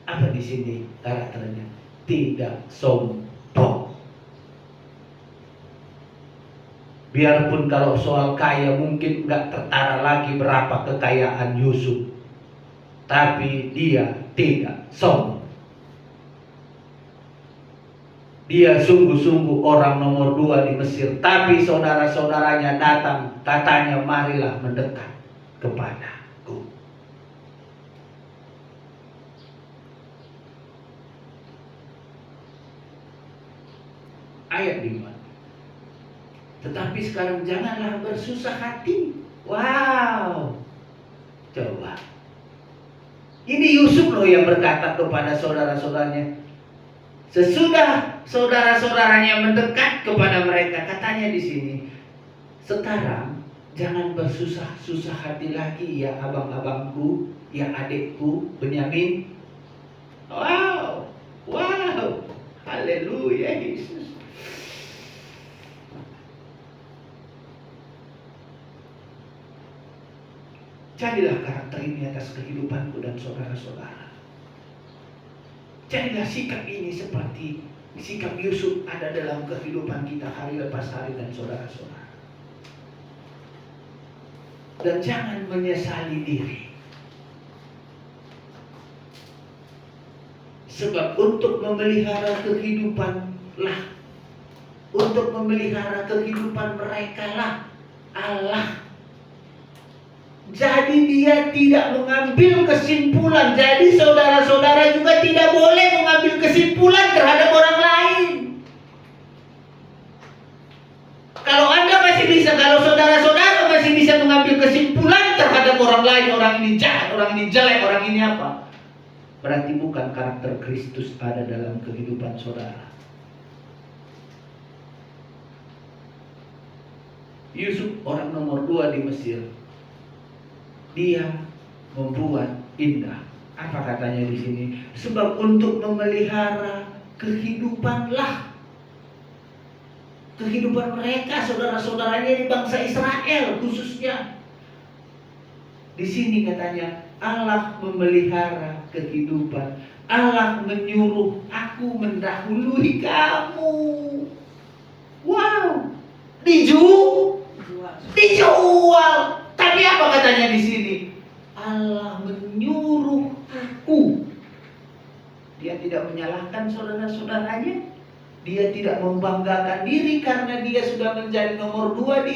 Apa di sini karakternya? Tidak sombong. Biarpun kalau soal kaya mungkin nggak tertara lagi berapa kekayaan Yusuf, tapi dia tidak sombong. Dia sungguh-sungguh orang nomor 2 di Mesir, tapi saudara-saudaranya datang, katanya, marilah mendekat kepadaku. Ayat 5. Tetapi sekarang janganlah bersusah hati. Wow. Coba. Ini Yusuf loh yang berkata kepada saudara-saudaranya. Sesudah saudara-saudaranya mendekat kepada mereka, katanya di sini, sekarang jangan bersusah-susah hati lagi ya abang-abangku, ya adikku Benyamin. Wow, haleluya Yesus. Jadilah karakter ini atas kehidupanku dan saudara-saudara. Jadilah sikap ini seperti sikap Yusuf ada dalam kehidupan kita hari lepas hari dan saudara-saudara. Dan jangan menyesali diri. Sebab untuk memelihara kehidupan mereka lah Allah. Jadi dia tidak mengambil kesimpulan. Jadi saudara-saudara juga tidak boleh mengambil kesimpulan terhadap orang lain. Kalau saudara-saudara masih bisa mengambil kesimpulan terhadap orang lain, orang ini jahat, orang ini jelek, orang ini apa, berarti bukan karakter Kristus ada dalam kehidupan saudara. Yusuf orang nomor 2 di Mesir. Dia membuat indah. Apa katanya di sini? Sebab untuk memelihara kehidupan mereka, saudara-saudaranya di bangsa Israel khususnya. Di sini katanya Allah memelihara kehidupan. Allah menyuruh aku mendahului kamu. Wow, dijual. Tapi apa katanya di sini? Allah menyuruh saudaranya. Dia tidak membanggakan diri karena dia sudah menjadi nomor 2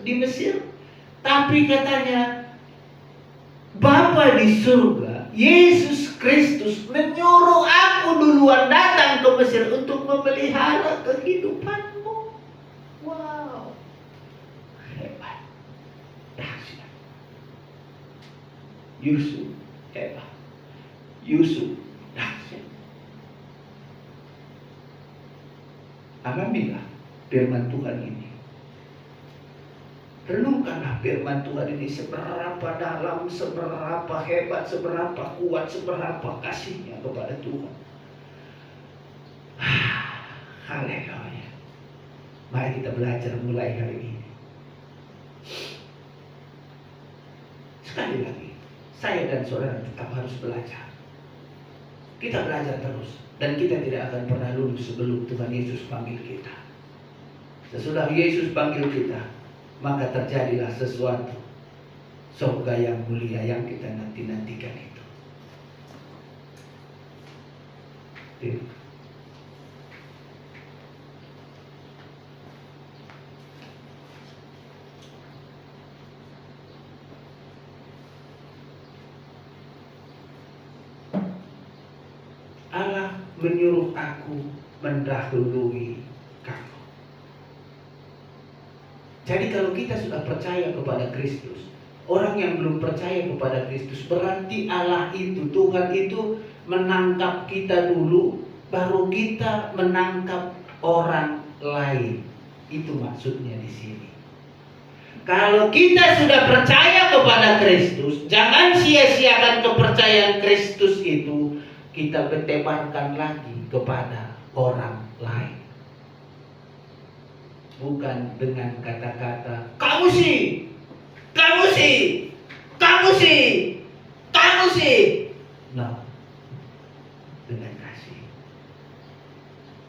di Mesir. Tapi katanya, Bapa di surga, Yesus Kristus menyuruh aku duluan datang ke Mesir untuk memelihara kehidupanmu. Wow, hebat, dahsyat. Yusuf hebat, Yusuf dahsyat. Alamilah firman Tuhan ini. Renungkanlah firman Tuhan ini, seberapa dalam, seberapa hebat, seberapa kuat, seberapa kasihnya kepada Tuhan. Haleluya. Mari kita belajar mulai hari ini. Sekali lagi, saya dan saudara tetap harus belajar. Kita belajar terus. Dan kita tidak akan pernah lulus sebelum Tuhan Yesus panggil kita. Sesudah Yesus panggil kita, maka terjadilah sesuatu surga yang mulia yang kita nanti-nantikan itu. Allah menyuruh aku mendahului kamu. Jadi kalau kita sudah percaya kepada Kristus, orang yang belum percaya kepada Kristus, berarti Allah itu, Tuhan itu menangkap kita dulu, baru kita menangkap orang lain. Itu maksudnya di sini. Kalau kita sudah percaya kepada Kristus, jangan sia-siakan kepercayaan Kristus itu kita bertebarkan lagi kepada orang lain. Bukan dengan kata-kata kamu sih, kamu sih, kamu sih, kamu sih. No, dengan kasih,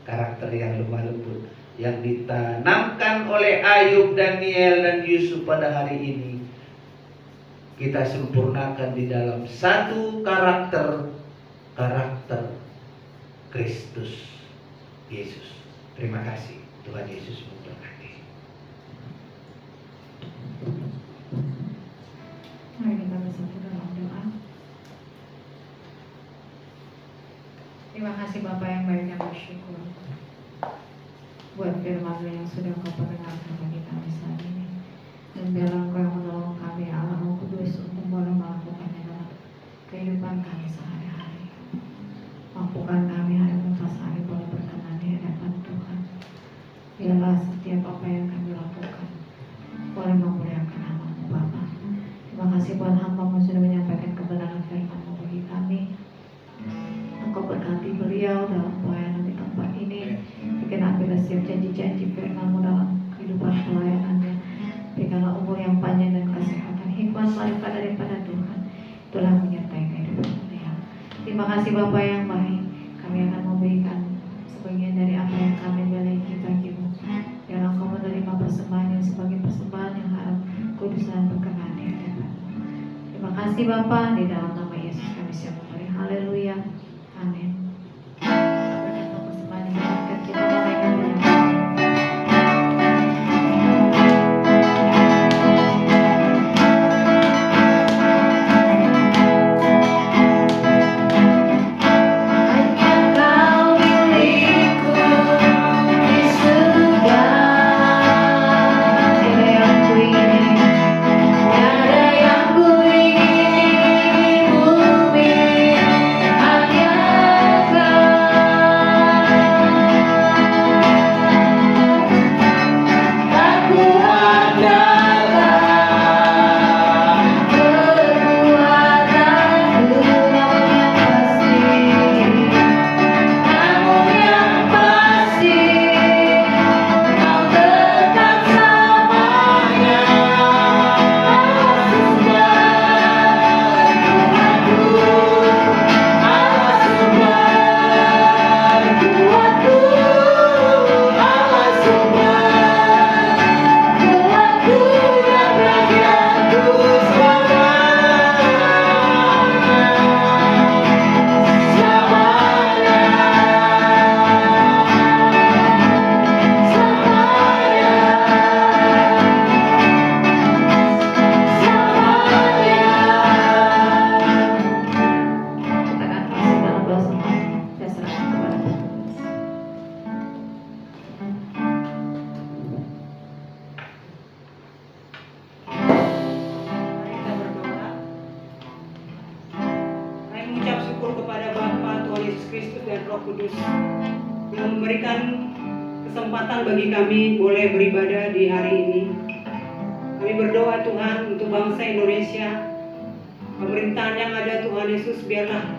karakter yang lemah lembut yang ditanamkan oleh Ayub, Daniel, dan Yusuf pada hari ini, kita sempurnakan di dalam satu karakter Kristus Yesus. Terima kasih. Tuhan Yesus memberkati.
Mari kita bersatu dalam doa. Terima kasih Bapa yang baik, yang bersyukur buat firman yang sudah Kau perdengarkan bagi kami saat ini. Dan biarlah Engkau yang menolong kami, Allah Roh Kudus, untuk boleh melakukannya dalam kehidupan kami sehari-hari. Mampukan kami hari lepas hari boleh berkenan di hadapan Tuhan. Biarlah setiap apa yang kami lakukan boleh memuliakan nama-Mu Bapa. Terima kasih buat hamba-Mu sudah menyampaikan kebenaran firman-Mu bagi kami. Engkau berkati beliau dalam pelayanan di tempat ini. Bikin setiap janji-janji firman-Mu dalam kehidupan pelayanannya. Berikanlah umur yang panjang dan kesehatan, hikmat marifat daripada Tuhan. Itulah menyertai kehidupan beliau. Terima kasih Bapa yang baik. Kami akan memberikan sebagian dari apa yang kami miliki bagi-Mu. Biarlah Engkau menerima persembahan yang sebagai persembahan yang harum, kudus dan berkenan di hadapan-Mu. Terima kasih Bapa, di dalam nama Yesus kami siap memberi. Haleluya. Amin. Persembahan yang akan kita naikkan dengan
Tiada yang ku ingini Kristus dan Roh Kudus yang memberikan kesempatan bagi kami boleh beribadah di hari ini. Kami berdoa Tuhan untuk bangsa Indonesia, pemerintahan yang ada Tuhan Yesus, biarlah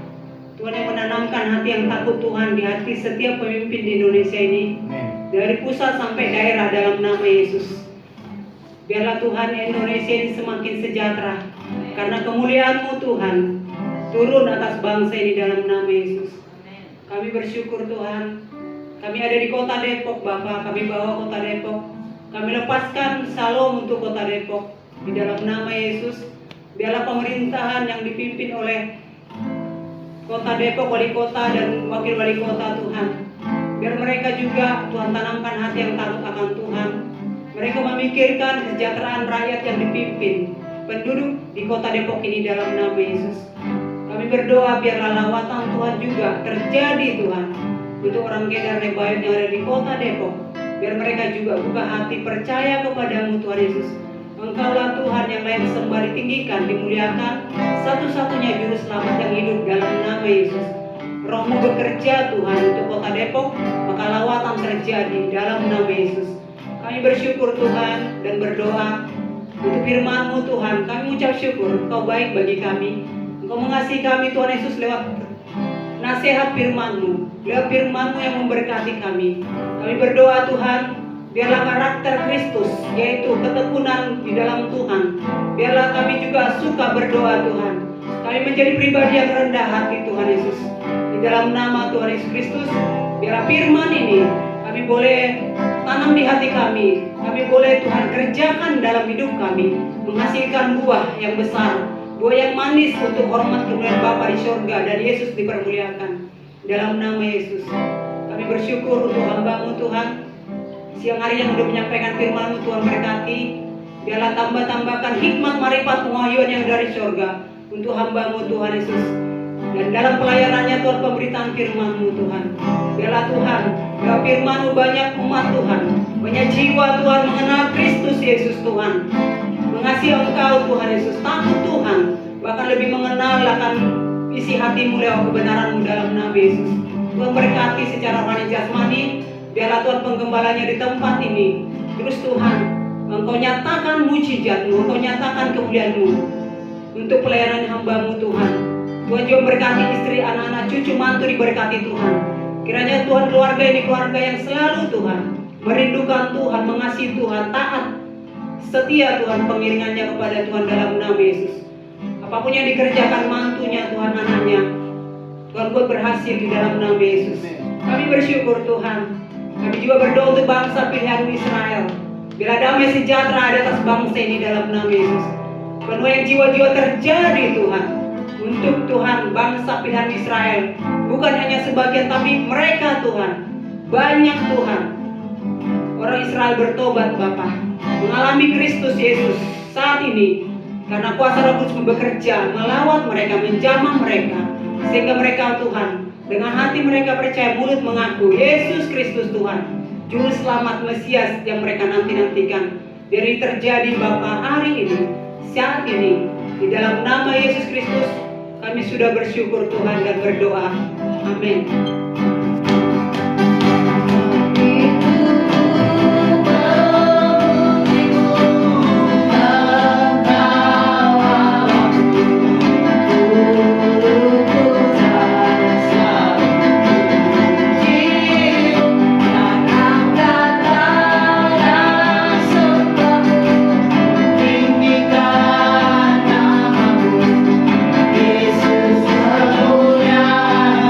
Tuhan yang menanamkan hati yang takut Tuhan di hati setiap pemimpin di Indonesia ini, dari pusat sampai daerah dalam nama Yesus. Biarlah Tuhan Indonesia ini semakin sejahtera karena kemuliaan-Mu Tuhan turun atas bangsa ini dalam nama Yesus. Kami bersyukur Tuhan, kami ada di kota Depok Bapa, kami bawa kota Depok, kami lepaskan Salom untuk kota Depok di dalam nama Yesus. Biarlah pemerintahan yang dipimpin oleh kota Depok, wali kota dan wakil wali kota Tuhan, biar mereka juga Tuhan tanamkan hati yang takut akan Tuhan. Mereka memikirkan kesejahteraan rakyat yang dipimpin penduduk di kota Depok ini dalam nama Yesus. Kami berdoa biarlah lawatan Tuhan juga terjadi Tuhan untuk orang Kedar Nebayut yang ada di kota Depok. Biar mereka juga buka hati percaya kepadamu Tuhan Yesus. Engkaulah Tuhan yang layak sembah, ditinggikan, dimuliakan, satu-satunya juru selamat yang hidup dalam nama Yesus. Roh-Mu bekerja Tuhan untuk kota Depok, maka lawatan terjadi dalam nama Yesus. Kami bersyukur Tuhan dan berdoa untuk firman-Mu Tuhan. Kami ucap syukur, Engkau baik bagi kami. Engkau mengasihi kami Tuhan Yesus lewat nasihat firman-Mu, lewat firman-Mu yang memberkati kami. Kami berdoa Tuhan, biarlah karakter Kristus, yaitu ketekunan di dalam Tuhan, biarlah kami juga suka berdoa Tuhan. Kami menjadi pribadi yang rendah hati Tuhan Yesus. Di dalam nama Tuhan Yesus Kristus, biarlah firman ini kami boleh tanam di hati kami. Kami boleh Tuhan kerjakan dalam hidup kami, menghasilkan buah yang besar, buah yang manis untuk hormat kemuliaan Bapa di surga dan Yesus dipermuliakan. Dalam nama Yesus, kami bersyukur untuk hamba-Mu Tuhan. Siang hari yang sudah menyampaikan firman-Mu Tuhan berkati. Biarlah tambah-tambahkan hikmat, marifat, pengahyuan yang dari surga untuk hamba-Mu Tuhan Yesus. Dan dalam pelayanannya Tuhan, pemberitaan firman-Mu Tuhan, biarlah Tuhan, biarlah firman-Mu banyak umat Tuhan, banyak jiwa Tuhan mengenal Kristus Yesus Tuhan, mengasihi Engkau Tuhan Yesus, takut Tuhan, bahkan lebih mengenal akan isi hati-Mu lewat kebenaran-Mu dalam nama Yesus. Tuhan berkati secara rohani jasmani. Biarlah Tuhan penggembalanya di tempat ini. Terus Tuhan, Engkau nyatakan mujizat-Mu, Engkau nyatakan kemuliaan-Mu untuk pelayanan hamba-Mu Tuhan. Tuhan juga berkati istri, anak-anak, cucu, mantu diberkati Tuhan. Kiranya Tuhan keluarga ini keluarga yang selalu Tuhan merindukan Tuhan, mengasihi Tuhan, taat, setia Tuhan pengiringannya kepada Tuhan dalam nama Yesus. Apapun yang dikerjakan mantunya Tuhan, anaknya, Tuhan buat berhasil di dalam nama Yesus. Kami bersyukur Tuhan. Kami juga berdoa untuk bangsa pilihan Israel. Bila damai sejahtera ada atas bangsa ini dalam nama Yesus. Penuh jiwa-jiwa terjadi Tuhan. Untuk Tuhan bangsa pilihan Israel. Bukan hanya sebagian tapi mereka Tuhan. Banyak Tuhan. Orang Israel bertobat Bapa. Mengalami Kristus Yesus saat ini. Karena kuasa Roh Kudus bekerja melawat mereka, menjamah mereka. Sehingga mereka Tuhan, dengan hati mereka percaya, mulut mengaku Yesus Kristus Tuhan, Juru Selamat Mesias yang mereka nanti-nantikan. Biar ini terjadi Bapa hari ini, saat ini, di dalam nama Yesus Kristus, kami sudah bersyukur Tuhan dan berdoa. Amin.
Yesus kemuliaan.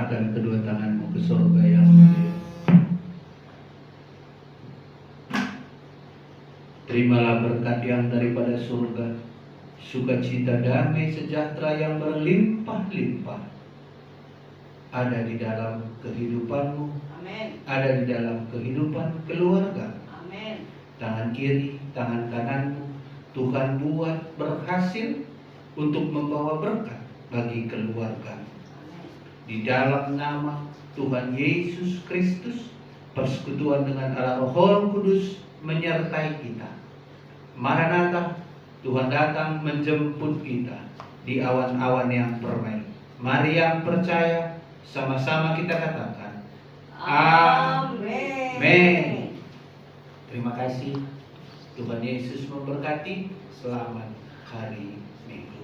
Angkatkan kedua tanganmu ke surga yang mulia. Terimalah berkat yang daripada surga, sukacita, damai, sejahtera yang berlimpah-limpah ada di dalam kehidupanmu,
Amin.
ada di dalam kehidupan keluarga.
Amin.
Tangan kiri, tangan kananmu Tuhan buat berhasil untuk membawa berkat bagi keluarga. Di dalam nama Tuhan Yesus Kristus, persekutuan dengan Allah Roh Kudus menyertai kita. Maranatha, Tuhan datang menjemput kita di awan-awan yang permai. Mari yang percaya, sama-sama kita katakan, Amin. Terima kasih. Tuhan Yesus memberkati. Selamat hari Minggu.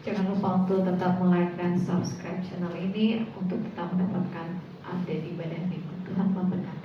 Jangan lupa untuk tetap like dan subscribe channel ini untuk tetap mendapatkan update ibadah minggu. Tuhan memberkati.